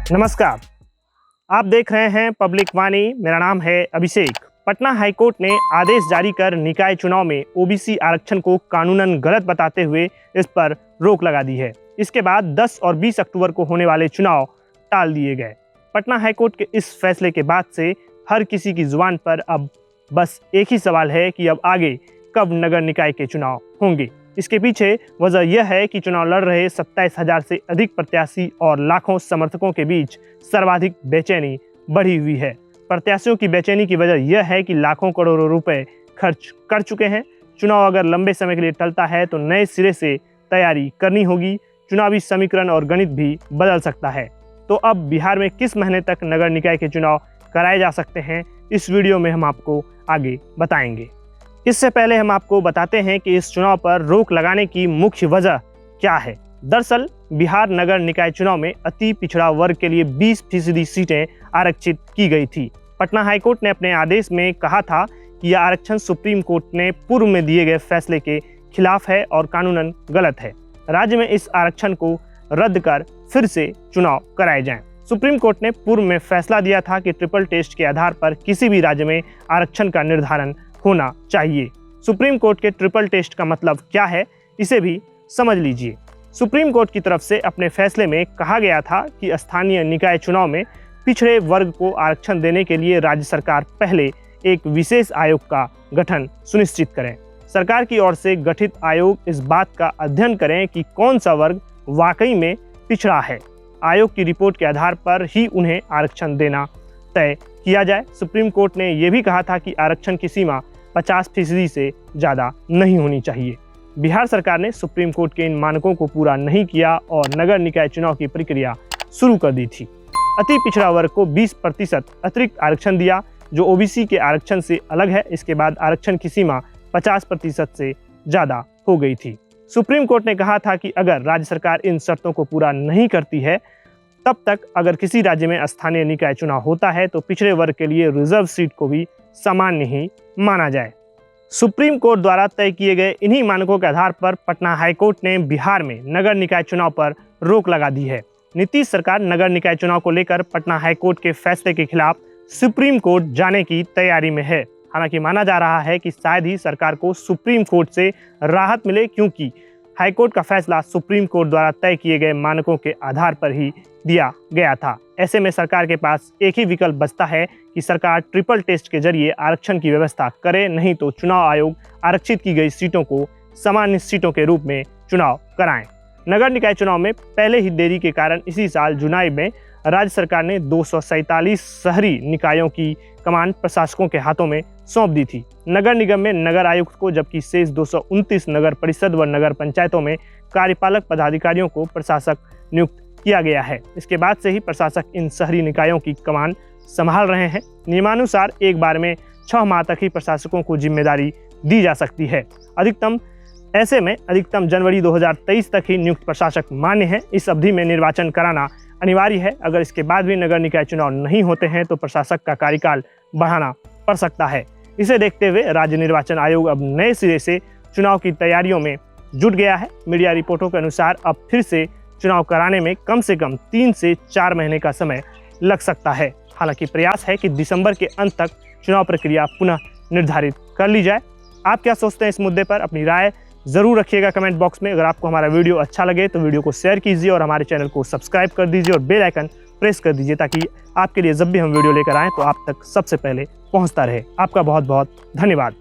नमस्कार, आप देख रहे हैं पब्लिक वाणी। मेरा नाम है अभिषेक। पटना हाईकोर्ट ने आदेश जारी कर निकाय चुनाव में ओबीसी आरक्षण को कानूनन गलत बताते हुए इस पर रोक लगा दी है। इसके बाद 10 और 20 अक्टूबर को होने वाले चुनाव टाल दिए गए। पटना हाईकोर्ट के इस फैसले के बाद से हर किसी की जुबान पर अब बस एक ही सवाल है कि अब आगे कब नगर निकाय के चुनाव होंगे। इसके पीछे वजह यह है कि चुनाव लड़ रहे 27,000 से अधिक प्रत्याशी और लाखों समर्थकों के बीच सर्वाधिक बेचैनी बढ़ी हुई है। प्रत्याशियों की बेचैनी की वजह यह है कि लाखों करोड़ों रुपए खर्च कर चुके हैं। चुनाव अगर लंबे समय के लिए टलता है तो नए सिरे से तैयारी करनी होगी। चुनावी समीकरण और गणित भी बदल सकता है। तो अब बिहार में किस महीने तक नगर निकाय के चुनाव कराए जा सकते हैं, इस वीडियो में हम आपको आगे बताएंगे। इससे पहले हम आपको बताते हैं कि इस चुनाव पर रोक लगाने की मुख्य वजह क्या है। दरअसल बिहार नगर निकाय चुनाव में अति पिछड़ा वर्ग के लिए 20% सीटें आरक्षित की गई थी। पटना हाईकोर्ट ने अपने आदेश में कहा था कि यह आरक्षण सुप्रीम कोर्ट ने पूर्व में दिए गए फैसले के खिलाफ है और कानूनन गलत है। राज्य में इस आरक्षण को रद्द कर फिर से चुनाव कराए जाएं। सुप्रीम कोर्ट ने पूर्व में फैसला दिया था कि ट्रिपल टेस्ट के आधार पर किसी भी राज्य में आरक्षण का निर्धारण होना चाहिए। सुप्रीम कोर्ट के ट्रिपल टेस्ट का मतलब क्या है, इसे भी समझ लीजिए। सुप्रीम कोर्ट की तरफ से अपने फैसले में कहा गया था कि स्थानीय निकाय चुनाव में पिछड़े वर्ग को आरक्षण देने के लिए राज्य सरकार पहले एक विशेष आयोग का गठन सुनिश्चित करें। सरकार की ओर से गठित आयोग इस बात का अध्ययन करें कि कौन सा वर्ग वाकई में पिछड़ा है। आयोग की रिपोर्ट के आधार पर ही उन्हें आरक्षण देना तय किया जाए। सुप्रीम कोर्ट ने यह भी कहा था कि आरक्षण की सीमा 50% से ज़्यादा नहीं होनी चाहिए। बिहार सरकार ने सुप्रीम कोर्ट के इन मानकों को पूरा नहीं किया और नगर निकाय चुनाव की प्रक्रिया शुरू कर दी थी। अति पिछड़ा वर्ग को 20% अतिरिक्त आरक्षण दिया, जो ओबीसी के आरक्षण से अलग है। इसके बाद आरक्षण की सीमा 50% से ज़्यादा हो गई थी। सुप्रीम कोर्ट ने कहा था कि अगर राज्य सरकार इन शर्तों को पूरा नहीं करती है, तब तक अगर किसी राज्य में स्थानीय निकाय चुनाव होता है तो पिछड़े वर्ग के लिए रिजर्व सीट को भी सामान्य ही माना जाए। सुप्रीम कोर्ट द्वारा तय किए गए इन्हीं मानकों के आधार पर पटना हाईकोर्ट ने बिहार में नगर निकाय चुनाव पर रोक लगा दी है। नीतीश सरकार नगर निकाय चुनाव को लेकर पटना हाईकोर्ट के फैसले के खिलाफ सुप्रीम कोर्ट जाने की तैयारी में है। हालांकि माना जा रहा है कि शायद ही सरकार को सुप्रीम कोर्ट से राहत मिले, क्योंकि हाईकोर्ट का फैसला सुप्रीम कोर्ट द्वारा तय किए गए मानकों के आधार पर ही दिया गया था। ऐसे में सरकार के पास एक ही विकल्प बचता है कि सरकार ट्रिपल टेस्ट के जरिए आरक्षण की व्यवस्था करे, नहीं तो चुनाव आयोग आरक्षित की गई सीटों को सामान्य सीटों के रूप में चुनाव कराएं। नगर निकाय चुनाव में पहले ही देरी के कारण इसी साल जुलाई में राज्य सरकार ने 247 शहरी निकायों की कमान प्रशासकों के हाथों में सौंप दी थी। नगर निगम में नगर आयुक्त को, जबकि शेष 229 नगर परिषद व नगर पंचायतों में कार्यपालक पदाधिकारियों को प्रशासक नियुक्त किया गया है। इसके बाद से ही प्रशासक इन शहरी निकायों की कमान संभाल रहे हैं। नियमानुसार एक बार में 6 माह तक ही प्रशासकों को जिम्मेदारी दी जा सकती है। ऐसे में अधिकतम जनवरी 2023 तक ही नियुक्त प्रशासक मान्य है। इस अवधि में निर्वाचन कराना अनिवार्य है। अगर इसके बाद भी नगर निकाय चुनाव नहीं होते हैं तो प्रशासक का कार्यकाल बढ़ाना पड़ सकता है। इसे देखते हुए राज्य निर्वाचन आयोग अब नए सिरे से चुनाव की तैयारियों में जुट गया है। मीडिया रिपोर्टों के अनुसार अब फिर से चुनाव कराने में कम से कम 3 से 4 महीने का समय लग सकता है। हालांकि प्रयास है कि दिसंबर के अंत तक चुनाव प्रक्रिया पुनः निर्धारित कर ली जाए। आप क्या सोचते हैं इस मुद्दे पर? अपनी राय जरूर रखिएगा कमेंट बॉक्स में। अगर आपको हमारा वीडियो अच्छा लगे तो वीडियो को शेयर कीजिए और हमारे चैनल को सब्सक्राइब कर दीजिए और बेल आइकन प्रेस कर दीजिए, ताकि आपके लिए जब भी हम वीडियो लेकर आएँ तो आप तक सबसे पहले पहुंचता रहे। आपका बहुत बहुत धन्यवाद।